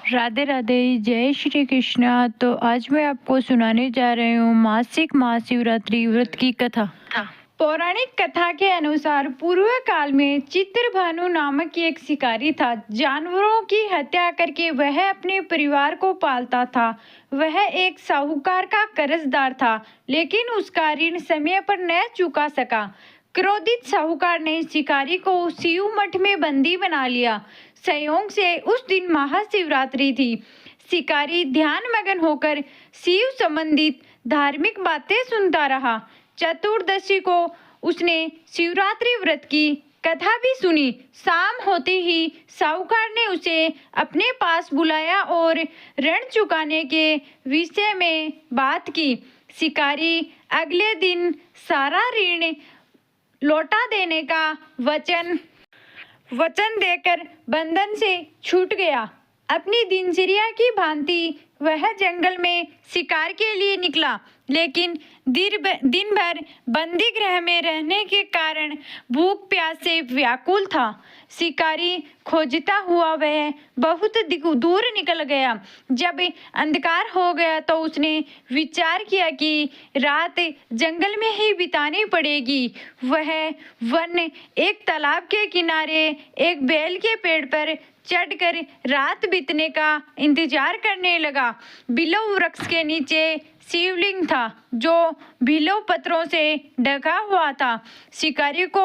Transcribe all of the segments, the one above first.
राधे राधे, जय श्री कृष्णा। तो आज मैं आपको सुनाने जा रही हूँ मासिक महाशिवरात्रि व्रत की कथा। पौराणिक कथा के अनुसार पूर्व काल में चित्रभानु नामक एक शिकारी था। जानवरों की हत्या करके वह अपने परिवार को पालता था। वह एक साहूकार का कर्जदार था, लेकिन उसका ऋण समय पर न चुका सका। क्रोधित साहूकार ने शिकारी को शिव मठ में बंदी बना लिया। संयोग से उस दिन महाशिवरात्रि थी। शिकारी ध्यान मगन होकर शिव संबंधित धार्मिक बातें सुनता रहा। चतुर्दशी को उसने शिवरात्रि व्रत की कथा भी सुनी। शाम होते ही साहूकार ने उसे अपने पास बुलाया और ऋण चुकाने के विषय में बात की। शिकारी अगले दिन सारा ऋण लौटा देने का वचन देकर बंधन से छूट गया। अपनी दिनचर्या की भांति वह जंगल में शिकार के लिए निकला, लेकिन दिन भर बंदी गृह में रहने के कारण भूख प्यास से व्याकुल था। शिकारी खोजता हुआ वह बहुत दूर निकल गया। जब अंधकार हो गया तो उसने विचार किया कि रात जंगल में ही बितानी पड़ेगी। वह वन एक तालाब के किनारे एक बेल के पेड़ पर चढ़कर रात बीतने का इंतजार करने लगा। बिलव वृक्ष के नीचे शिवलिंग था, जो बिलव पत्रों से ढका हुआ था। शिकारी को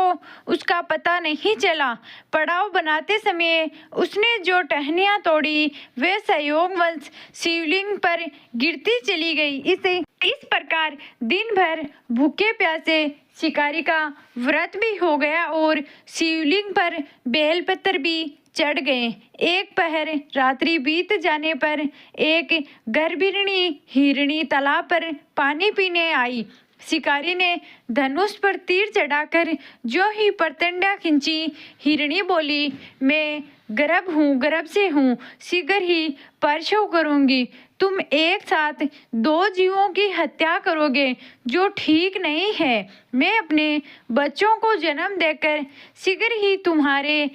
उसका पता नहीं चला। पड़ाव बनाते समय उसने जो टहनियां तोड़ी वे संयोगवश शिवलिंग पर गिरती चली गई। इस प्रकार दिन भर भूखे प्यासे शिकारी का व्रत भी हो गया और शिवलिंग पर बेलपत्र भी चढ़ गए। एक पहर रात्रि बीत जाने पर एक गर्भिणी हिरणी तालाब पर पानी पीने आई। शिकारी ने धनुष पर तीर चढ़ाकर जो ही परतंडा खींची। हिरणी बोली, मैं गर्भ से हूँ, शीघ्र ही प्रसव करूंगी। तुम एक साथ दो जीवों की हत्या करोगे, जो ठीक नहीं है। मैं अपने बच्चों को जन्म देकर शीघ्र ही तुम्हारे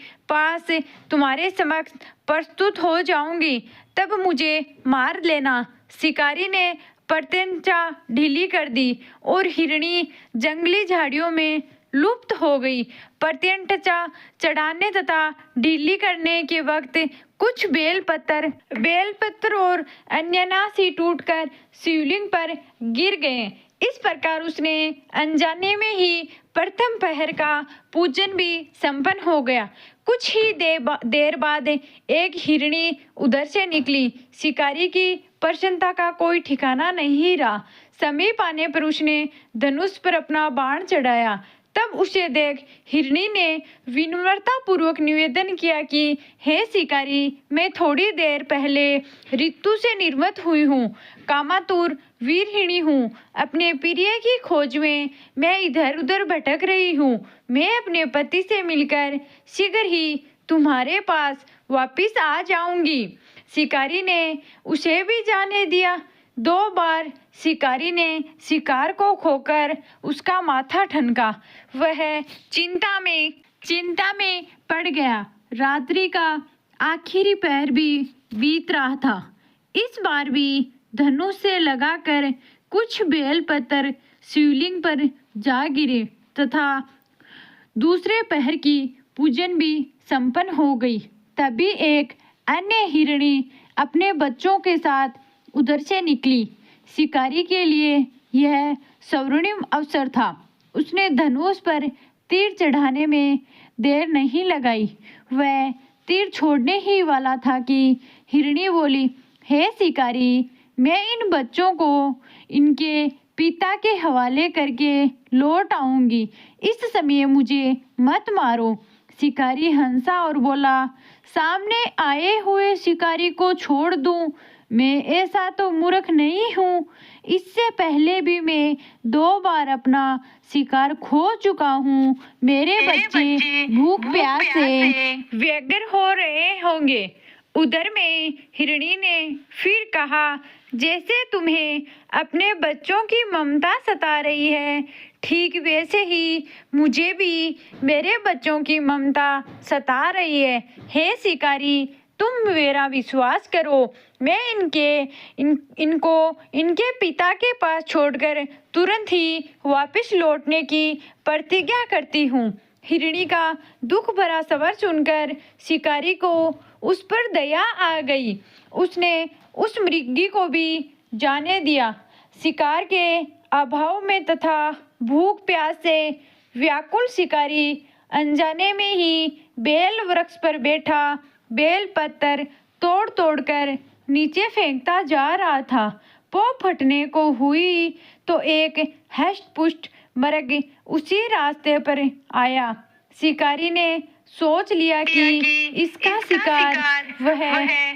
समक्ष प्रस्तुत हो जाऊंगी, तब मुझे मार लेना। शिकारी ने प्रत्यंचा ढीली कर दी और हिरणी जंगली झाड़ियों में लुप्त हो गई। प्रत्यंचा चढ़ाने तथा ढीली करने के वक्त कुछ बेलपत्र और अन्यनासी टूटकर शिवलिंग पर गिर गए। इस प्रकार उसने अनजाने में ही प्रथम पहर का पूजन भी संपन्न हो गया। कुछ ही देर बाद एक हिरणी उधर से निकली। शिकारी की प्रसन्नता का कोई ठिकाना नहीं रहा। समीप आने पर उसने धनुष पर अपना बाण चढ़ाया। तब उसे देख हिरणी ने विनम्रता पूर्वक निवेदन किया कि हे शिकारी, मैं थोड़ी देर पहले ऋतु से निर्मित हुई हूँ, कामातुर वीरहिणी हूँ। अपने प्रिय की खोज में मैं इधर उधर भटक रही हूँ। मैं अपने पति से मिलकर शीघ्र ही तुम्हारे पास वापिस आ जाऊंगी। शिकारी ने उसे भी जाने दिया। 2 बार शिकारी ने शिकार को खोकर उसका माथा ठनका। वह चिंता में पड़ गया। रात्रि का आखिरी पहर भी बीत रहा था। इस बार भी धनुष से लगाकर कुछ बेलपत्र शिवलिंग पर जा गिरे तथा दूसरे पहर की पूजन भी संपन्न हो गई। तभी एक अन्य हिरणी अपने बच्चों के साथ उधर से निकली। शिकारी के लिए यह स्वर्णिम अवसर था। उसने धनुष पर तीर चढ़ाने में देर नहीं लगाई। वह तीर छोड़ने ही वाला था कि हिरणी बोली, हे शिकारी, मैं इन बच्चों को इनके पिता के हवाले करके लौट आऊंगी। इस समय मुझे मत मारो। शिकारी हंसा और बोला, सामने आए हुए शिकारी को छोड़ दूं? मैं ऐसा तो मूर्ख नहीं हूँ। इससे पहले भी मैं 2 बार अपना शिकार खो चुका हूँ। मेरे बच्चे भूख प्यास से व्यग्र हो रहे होंगे। उधर में हिरणी ने फिर कहा, जैसे तुम्हें अपने बच्चों की ममता सता रही है, ठीक वैसे ही मुझे भी मेरे बच्चों की ममता सता रही है। हे शिकारी, तुम मेरा विश्वास करो, मैं इनको इनके पिता के पास छोड़कर तुरंत ही वापस लौटने की प्रतिज्ञा करती हूँ। हिरणी का दुख भरा सवाल सुनकर शिकारी को उस पर दया आ गई। उसने उस मृगी को भी जाने दिया। शिकार के अभाव में तथा भूख प्यास से व्याकुल शिकारी अनजाने में ही बेल वृक्ष पर बैठा बेल पत्तर तोड़ तोड़ कर नीचे फेंकता जा रहा था। पौ फटने को हुई तो एक हष्ट पुष्ट मृग उसी रास्ते पर आया। शिकारी ने सोच लिया कि इसका शिकार वह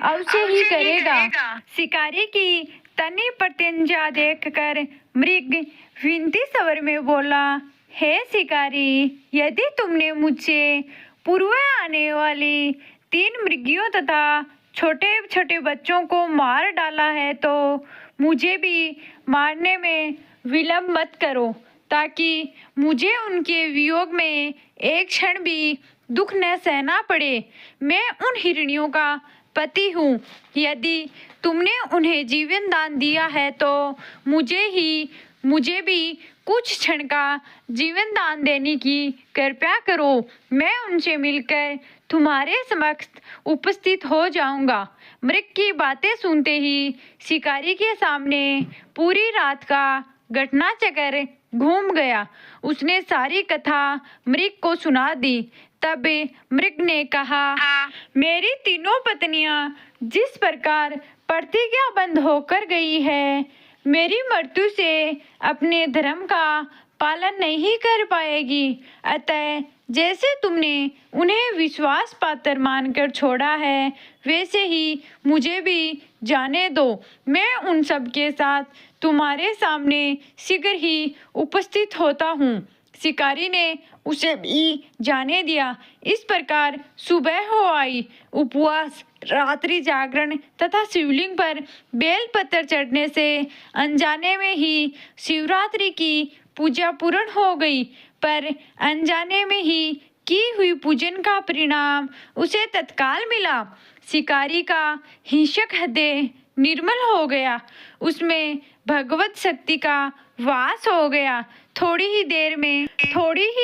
अवश्य ही करेगा। शिकारी की तनी प्रतिज्ञा देखकर मृग विनती स्वर में बोला, हे शिकारी, यदि तुमने मुझसे पूर्व आने वाली 3 मृगियों तथा छोटे छोटे बच्चों को मार डाला है तो मुझे भी मारने में विलंब मत करो, ताकि मुझे उनके वियोग में एक क्षण भी दुख न सहना पड़े। मैं उन हिरनियों का पति हूँ। यदि तुमने उन्हें जीवन दान दिया है तो मुझे भी कुछ क्षण का जीवन दान देने की कृपया करो। मैं उनसे मिलकर तुम्हारे समक्ष उपस्थित हो जाऊंगा। मृग की बातें सुनते ही शिकारी के सामने पूरी रात का घटनाचक्र घूम गया। उसने सारी कथा मृग को सुना दी। तब मृग ने कहा, मेरी तीनों पत्नियां जिस प्रकार प्रतिज्ञाबद्ध होकर गई है, मेरी मृत्यु से अपने धर्म का पालन नहीं कर पाएगी। अतः जैसे तुमने उन्हें विश्वास पात्र मानकर छोड़ा है, वैसे ही मुझे भी जाने दो। मैं उन सब के साथ तुम्हारे सामने शीघ्र ही उपस्थित होता हूँ। शिकारी ने उसे भी जाने दिया। इस प्रकार सुबह हो आई। उपवास, रात्रि जागरण तथा शिवलिंग पर बेलपत्र चढ़ने से अनजाने में ही शिवरात्रि की पूजा पूर्ण हो गई। पर अनजाने में ही की हुई पूजन का परिणाम उसे तत्काल मिला। शिकारी का हिंसक हृदय निर्मल हो गया। उसमें भगवत शक्ति का वास हो गया। थोड़ी ही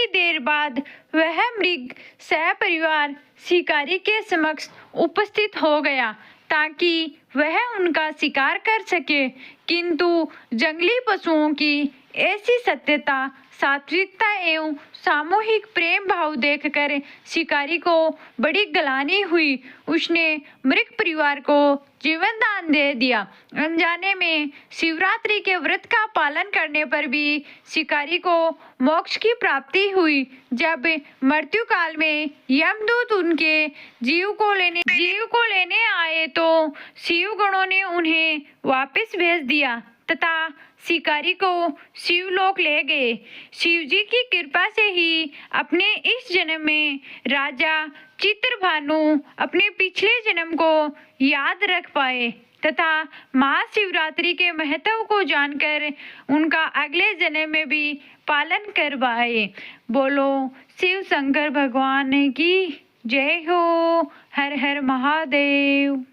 देर बाद वह मृग सपरिवार शिकारी के समक्ष उपस्थित हो गया, ताकि वह उनका शिकार कर सके। किंतु जंगली पशुओं की ऐसी सत्यता, सात्विकता एवं सामूहिक प्रेम भाव देखकर शिकारी को बड़ी ग्लानि हुई। उसने मृग परिवार को जीवन दान दे दिया। अनजाने में शिवरात्रि के व्रत का पालन करने पर भी शिकारी को मोक्ष की प्राप्ति हुई। जब मृत्यु काल में यमदूत उनके जीव को लेने आए तो शिव गणों ने उन्हें वापस भेज दिया तथा शिकारी को शिवलोक ले गए। शिव जी की कृपा से ही अपने इस जन्म में राजा चित्रभानु अपने पिछले जन्म को याद रख पाए तथा महाशिवरात्रि के महत्व को जानकर उनका अगले जन्म में भी पालन करवाए। बोलो शिव शंकर भगवान की जय हो। हर हर महादेव।